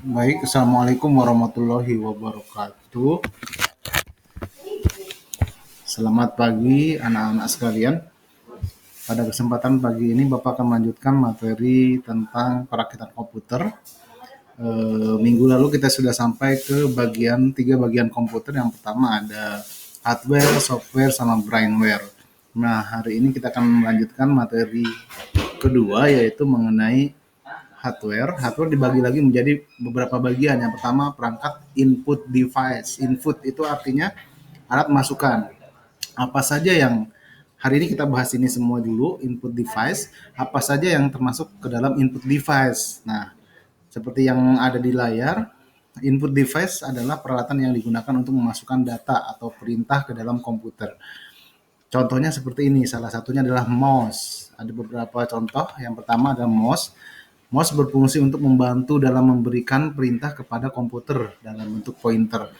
Baik, Assalamualaikum warahmatullahi wabarakatuh. Selamat pagi anak-anak sekalian. Pada kesempatan pagi ini Bapak akan melanjutkan materi tentang perakitan komputer. Minggu lalu kita sudah sampai ke tiga bagian komputer. Yang pertama ada hardware, software, sama brainware. Nah, hari ini kita akan melanjutkan materi kedua, yaitu mengenai hardware. Hardware dibagi lagi menjadi beberapa bagian. Yang pertama perangkat input device. Input itu artinya alat masukan. Apa saja yang hari ini kita bahas ini semua dulu, input device. Apa saja yang termasuk ke dalam input device. Nah, seperti yang ada di layar, input device adalah peralatan yang digunakan untuk memasukkan data atau perintah ke dalam komputer. Contohnya seperti ini, salah satunya adalah mouse. Ada beberapa contoh. Yang pertama adalah mouse. Mouse berfungsi untuk membantu dalam memberikan perintah kepada komputer dalam bentuk pointer.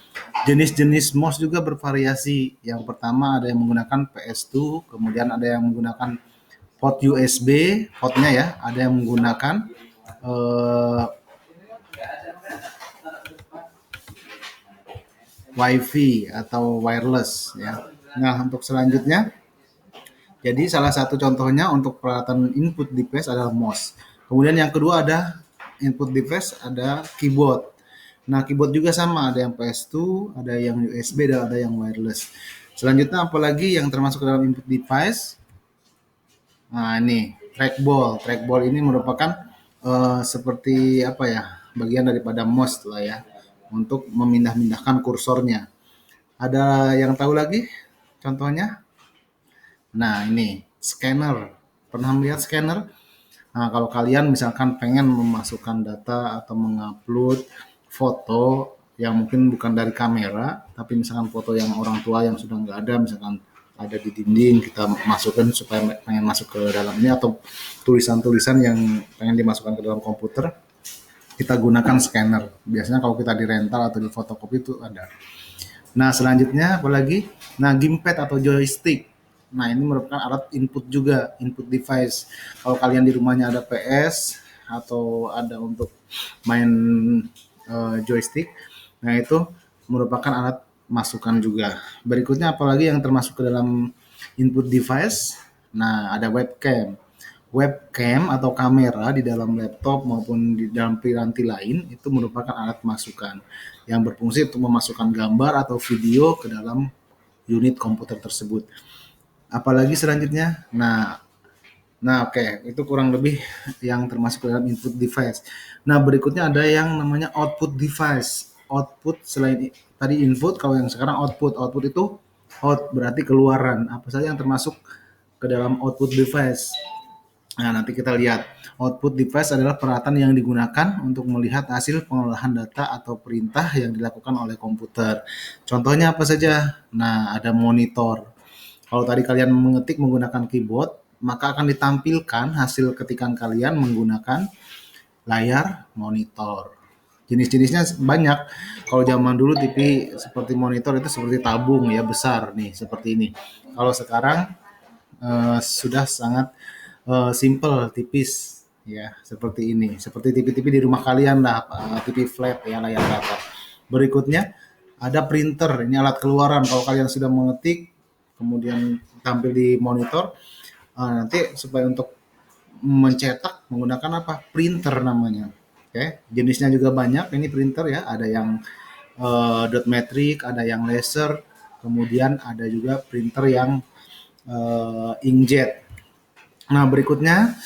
Jenis-jenis mouse juga bervariasi. Yang pertama ada yang menggunakan PS2, kemudian ada yang menggunakan port USB, portnya ya, ada yang menggunakan WiFi atau wireless ya. Nah, untuk selanjutnya, jadi salah satu contohnya untuk peralatan input device adalah mouse. Kemudian yang kedua ada input device, ada keyboard. Nah, keyboard juga sama, ada yang PS2, ada yang USB, dan ada yang wireless. Selanjutnya apalagi yang termasuk ke dalam input device? Nah, ini trackball. Trackball ini merupakan seperti apa ya? Bagian daripada mouse lah ya, untuk memindah-mindahkan kursornya. Ada yang tahu lagi contohnya? Nah, ini scanner. Pernah melihat scanner? Nah, kalau kalian misalkan pengen memasukkan data atau mengupload foto yang mungkin bukan dari kamera, tapi misalkan foto yang orang tua yang sudah nggak ada, misalkan ada di dinding, kita masukkan supaya pengen masuk ke dalamnya, atau tulisan-tulisan yang pengen dimasukkan ke dalam komputer, kita gunakan scanner. Biasanya kalau kita di rental atau di fotokopi itu ada. Nah, selanjutnya apalagi? Nah, gamepad atau joystick. Nah, ini merupakan alat input juga, input device. Kalau kalian di rumahnya ada PS atau ada untuk main joystick, nah itu merupakan alat masukan juga. Berikutnya apalagi yang termasuk ke dalam input device? Nah, ada webcam. Webcam atau kamera di dalam laptop maupun di dalam piranti lain itu merupakan alat masukan yang berfungsi untuk memasukkan gambar atau video ke dalam unit komputer tersebut. Apalagi selanjutnya, oke, itu kurang lebih yang termasuk ke dalam input device. Nah, berikutnya ada yang namanya output device. Output selain tadi input, kalau yang sekarang output. Output itu out berarti keluaran. Apa saja yang termasuk ke dalam output device? Nah, nanti kita lihat. Output device adalah peralatan yang digunakan untuk melihat hasil pengolahan data atau perintah yang dilakukan oleh komputer. Contohnya apa saja? Nah, ada monitor. Kalau tadi kalian mengetik menggunakan keyboard, maka akan ditampilkan hasil ketikan kalian menggunakan layar monitor. Jenis-jenisnya banyak. Kalau zaman dulu TV seperti monitor itu seperti tabung ya, besar nih seperti ini. Kalau sekarang sudah sangat simple, tipis ya, seperti ini. Seperti TV-TV di rumah kalian lah, TV flat ya, layar datar. Berikutnya ada printer, ini alat keluaran. Kalau kalian sudah mengetik kemudian tampil di monitor, nanti supaya untuk mencetak menggunakan apa? Printer namanya. Oke, jenisnya juga banyak. Ini printer ya, ada yang dot matrix, ada yang laser, kemudian ada juga printer yang inkjet. Nah, berikutnya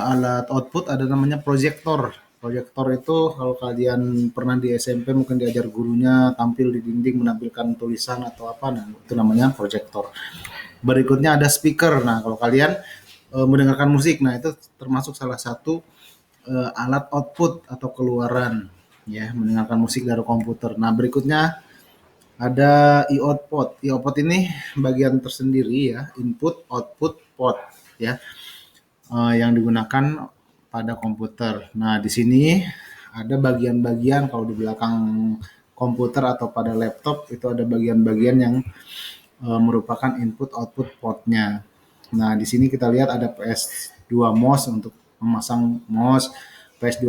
alat output ada namanya proyektor. Proyektor itu kalau kalian pernah di SMP mungkin diajar gurunya tampil di dinding menampilkan tulisan atau apa, nah itu namanya proyektor. Berikutnya ada speaker. Nah, kalau kalian mendengarkan musik, nah itu termasuk salah satu alat output atau keluaran ya, mendengarkan musik dari komputer. Nah, berikutnya ada I/O port. I/O port ini bagian tersendiri ya, input output port ya, yang digunakan pada komputer. Nah, di sini ada bagian-bagian, kalau di belakang komputer atau pada laptop itu ada bagian-bagian yang merupakan input output portnya. Nah, di sini kita lihat ada PS2 mouse untuk memasang mouse, PS2